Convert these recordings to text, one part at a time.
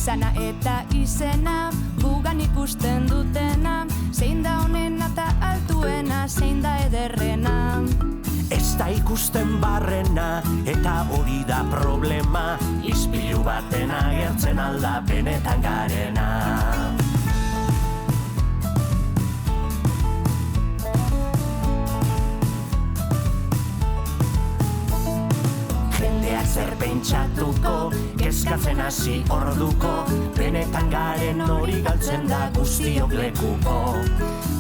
Izana eta izena, gugan ikusten dutena, zein da honena eta altuena, zein da ederrena. Ez da ikusten barrena, eta hori da problema, ispilu baten agertzen alda benetan garena. Jendeak zer pentsatuko, kezkatzen hasi orduko, benetan garen hori galtzen da guztiok lekuko.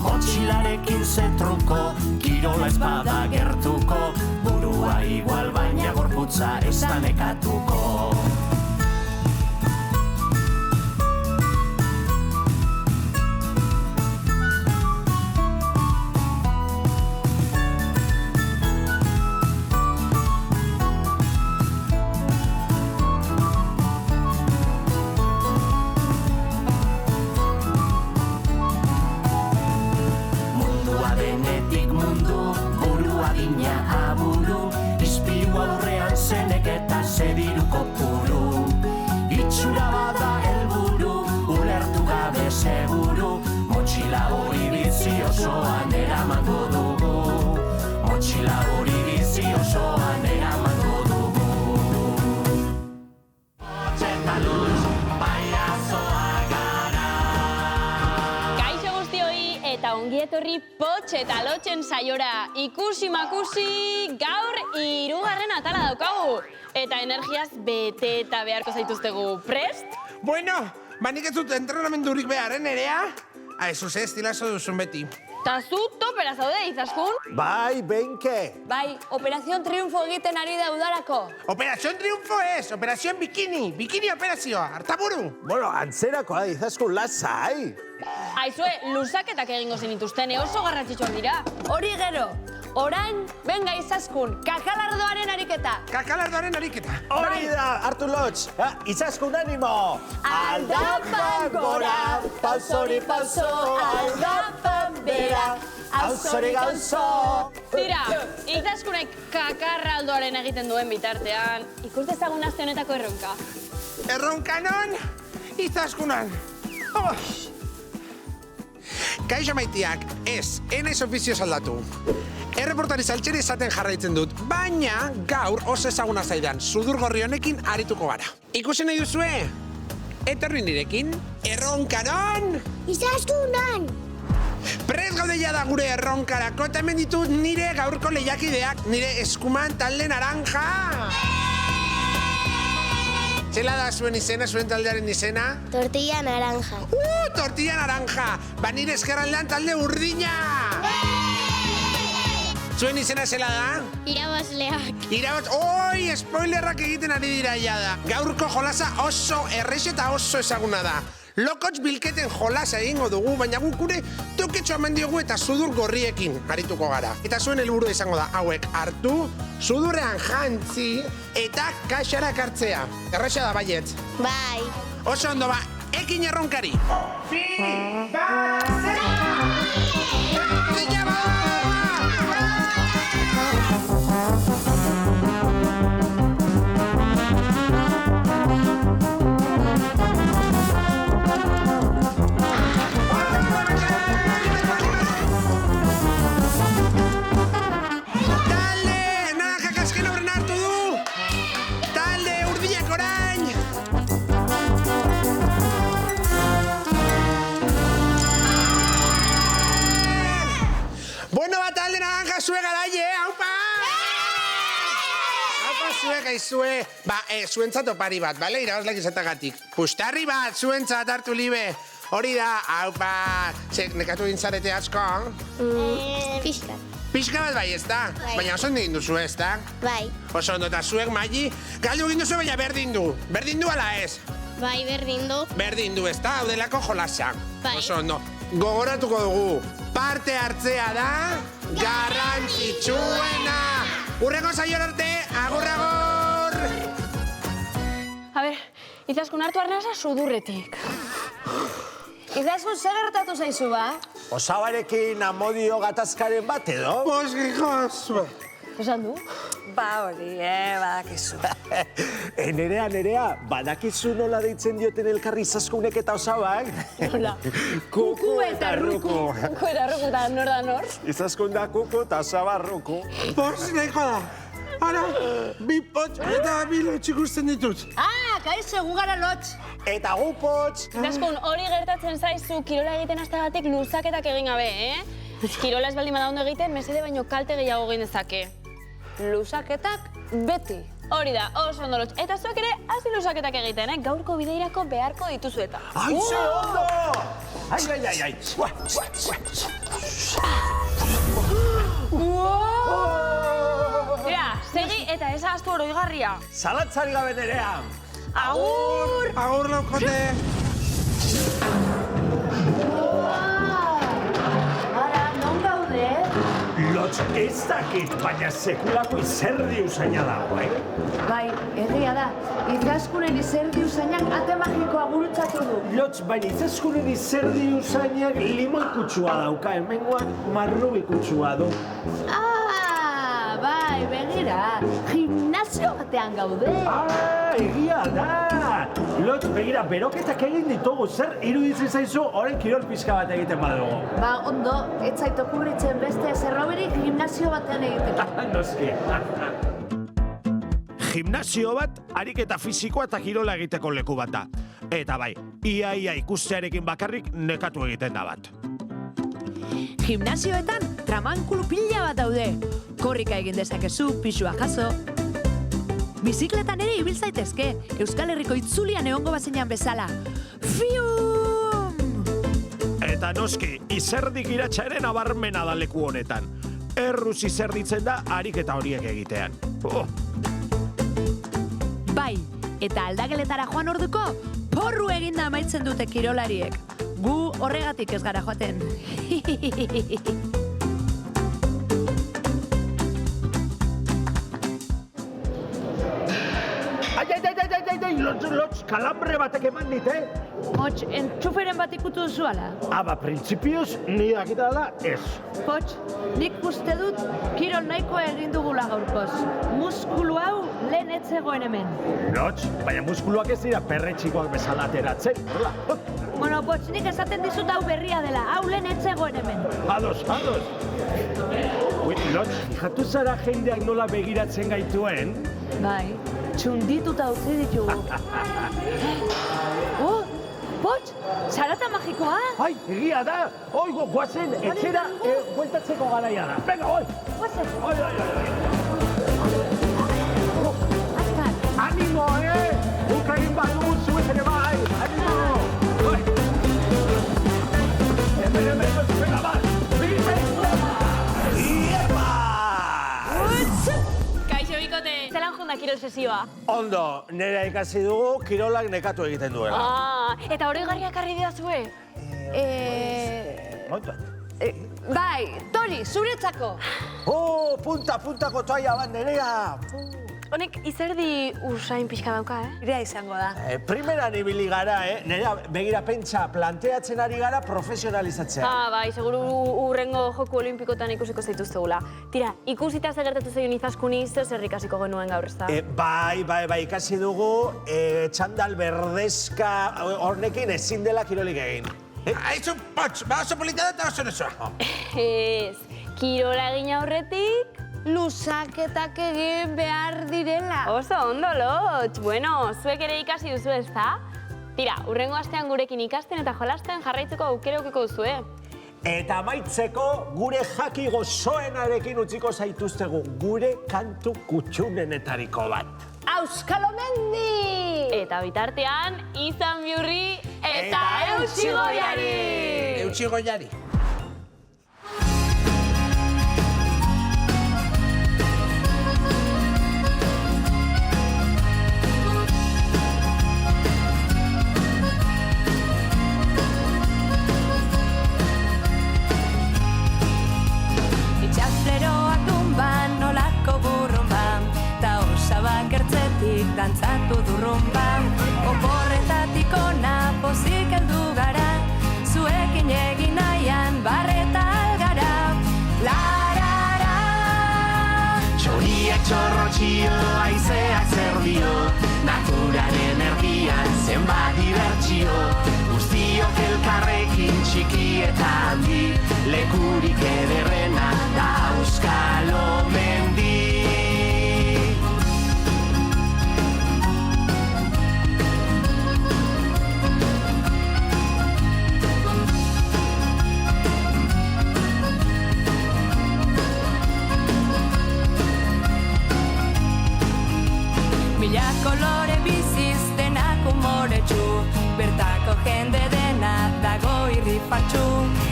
Motxilarekin zetruko, kirola ez bada gertuko, burua igual baina gorputza ez da nekatuko. Zediruko puru, itxura bada helburu, ulertu gabe seguru, motxila hori bizi osoan eramango dugu, motxila hori bizi osoan eramango dugu. Potxe eta luz, paiazoa gara. Kaixo guztioi eta ongi etorri Potxe eta Lotxen saiora. Ikusi makusi, gaur 3. atala daukagu. Eta energiaz bete eta beharko zaituztegu. Prest? Bueno, nik ez dut entrenamendurik beharen, Nerea? Eso ze, estilazo duzun beti. Ta zu topera zaude, Izaskun? Bai, benke. Bai, Operación Triunfo egiten ari da udarako. Operación Triunfo ez, Operación Bikini. Bikini operazioa, hartaburu. Bueno, antzerakoa da, Izaskun, lasai. Aizue, luzaketak egingo zenituzten, oso garrantzitsuak dira. Hori gero, orain, benga Izaskun, kakalardoaren ariketa. Kakalardoaren ariketa. Hori da, hartu lotx. Izaskun animo. Aldapan gora, pausori pauso, aldapan bera, auzori gauzo. Tira, Izaskunek kakarraldoaren egiten duen bitartean, ikus dezagun aste honetako erronka. Erronka non, Izaskunan. Kaixo maitiak, ez, enaiz ofizioz aldatu. Erreportari saltxeri esaten jarraitzen dut, baina gaur oso ezaguna zaidan, sudur gorri honekin arituko gara. Ikusi nahi duzue? Etorri nirekin, erronkaron! Izaskunan! Prez gaude da gure erronkarako, eta hemen ditut nire gaurko lehiakideak, nire eskuman talde naranja! Zela da zuen izena, zuen taldearen izena? Tortilla naranja. Tortilla naranja! Ba nire eskerraldean talde urdina! Zuen izena zela da? Irabazleak. Oi, spoilerrak egiten ari dira jada. Gaurko jolasa oso errex eta oso ezaguna da. Lokotx bilketen jolasa egingo dugu, baina guk gure toketxo eman diogu eta sudur gorriekin arituko gara. Eta zuen helburua izango da hauek hartu, sudurrean jantzi eta kaxara hartzea. Errexa da baiet. Bai. Oso ondo ba, ekin erronkari. Zue, zuentzat opari bat, bale? Irabazleak izatagatik. Pustarri bat, zuentzat hartu libe. Hori da, haupa, nekatu dintzarete asko? Pixka. Pixka bat bai, ez da? Bai. Baina oso ondo egin duzu, ez da? Bai. Oso ondo, eta zuek maili, galdu egin duzu, baina berdin du. Berdin du ala ez? Bai, berdin du. Berdin du, ez da? Hau delako jolasa. Bai. Oso ondo. Gogoratuko dugu, parte hartzea da, garrantzitsuena. Urreko saior arte, agur! A ber, Izaskun hartu arnasa sudurretik. Izaskun, zer gertatu zaizu ba? Osabarekin amodio gatazkaren bat edo? Hijos! Esan du? Ba hori, badakizu. Nerea, badakizu nola deitzen dioten elkarri Izaskunek eta Osabak? Nola? Kuku eta Ruku. Kuku eta Ruku eta nor da nor? Izaskun da Kuku eta Osaba Ruku. Bost nahiko da. Ara, bi potx eta bi lotx ikusten ditut. Kaixo, gu gara lotx. Eta gu potx. Izaskun, hori gertatzen zaizu kirola egiten hasteagatik luzaketak egin gabe, Kirola ez baldin bada ondo egiten, mesede baino kalte gehiago egin dezake. Luzaketak beti. Hori da, oso ondo lotx. Eta zuek ere, hasi luzaketak egiten, Gaurko bideirako beharko dituzu eta. Ai, ze ondo! Ai. Tira, segi eta ez ahaztu oroigarria. Zalantzari gabe Nerea. Agur! Agur laukote. Ara, non gaude? Lotx ez dakit, baina sekulako izerdi usaina dago, Bai, egia da. Izaskunen izerdi usainak ate magikoa gurutzatu du. Lotx, baina Izaskunen izerdi usainak limoi kutsua dauka, hemengoak marrubi kutsua du. Bai, begira. Gimnasio batean gaude. Egia da! Lotx, begira, beroketak egin ditugu, zer iruditzen zaizu orain kirol pixka bat egiten badugu. Ba, ondo, ez zait okurritzen beste zerroberik gimnasio batean egiteko. Noski. Gimnasio bat, ariketa fisikoa eta kirola egiteko leku bat da. Eta bai, ia ikustearekin bakarrik nekatu egiten da bat. Gimnasioetan tramankulu pila bat daude. Korrika egin dezakezu, pisua jaso. Bizikletan ere ibil zaitezke, Euskal Herriko itzulian egongo bazenean bezala. Fium! Eta noski, izerdik iratxa ere nabarmena da leku honetan. Erruz izerditzen da ariketa horiek egitean. Bai, eta aldageletara joan orduko, porru eginda amaitzen dute kirolariek. Gu horregatik ez gara joaten. Lotx, kalambre batek eman dit, Potx, entxuferen bat ikutu duzu ala? Aba, printzipioz, ni dakita da, ez. Potx, nik uste dut kirol nahikoa egin dugula gaurkoz. Muskulu hau lehen ez zegoen hemen. Lotx, baina muskuluak ez dira perretxikoak bezala ateratzen, hola? Bueno, Potx, nik esaten dizut hau berria dela, hau lehen ez zegoen hemen. Ados. Lotx, jatu zara jendeak nola begiratzen gaituen? Bai, txundituta utzi ditugu. Potx, zarata magikoa? Ai, egia da! Oigo, guazen, etxera, bueltatzeko garaia da. Venga, oi! Guazen! Azkar! Animo, Guk egin badu, zuez ere bai! Animo! Oi! Venga, bat! Iepa! Kaixo, bikote! Zelan junda kirol sesioa? Ondo, nire ikasi dugu, kirolak nekatu egiten duela. Eta hori garriak arri didazue? Bai, Tori, zuretzako! Puntako toaia bat, Nerea! Honek izerdi usain pixka dauka, Irea izango da. Primeran ibili gara, Nerea, begira pentsa, planteatzen ari gara profesionalizatzea. Bai, seguru urrengo joku olimpikotan ikusiko zaituztegula. Tira, ikusita zer gertatu zeion Izaskuni, zer ikasiko genuen gaur, ezta? Bai, ikasi dugu, txandal berdezka hornekin ezin dela kirolik egin. Aizu, Potx, oso polita da eta oso nesoa. Ez, kirola egin aurretik, luzaketak egin behar direla. oso ondo, Lotx. Bueno, zuek ere ikasi duzu, ezta? Tira, urrengo astean gurekin ikasten eta jolasten jarraitzeko aukera edukiko duzue. Eta amaitzeko gure jaki gozoenarekin utziko zaituztegu, gure kantu kutxunenetariko bat. Auskalo mendi! Eta bitartean, izan bihurri eta eutsi goiari! Eutsi goiari. Itxasleroak dunban nolako burrumban, ta osabak ertzetik dantzatu durrumban. Oporretatik ona pozik heldu gara, zuekin egin nahian barreta algara. Larara, Txoriak txorrotxio, aizeak zer dio, naturaren erdian zenbat dibertsio, guztiok elkarrekin txiki eta handi, lekurik ederrena da Auskalo mendi. Mila kolore biziz denak umoretsu, bertako jende dena dago irrifartsu.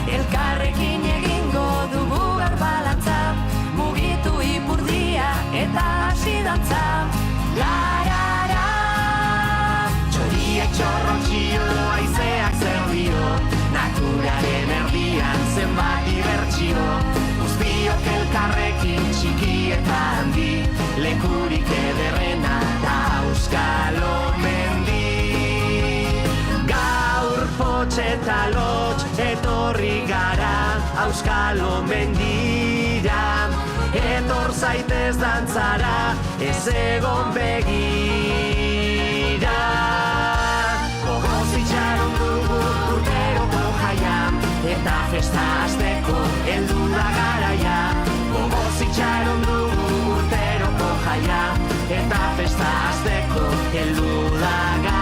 Elkarrekin egingo dugu berbalantza, mugitu ipurdia eta hasi dantza. Larara! Txoriak txorrotxio, aizeak zer dio, naturaren erdian zenbat dibertsio, guztiok elkarrekin txiki eta handi, lekurik ederrena da Auskalo mendi. Gaur potx eta lotx etorri gara Auskalo mendira, etor zaitez dantzara ez egon begira. Gogoz itxaron dugu urteroko jaia, eta festa hasteko heldu da garaia. Gogoz itxaron dugu urteroko jaia, eta festa hasteko heldu da garaia.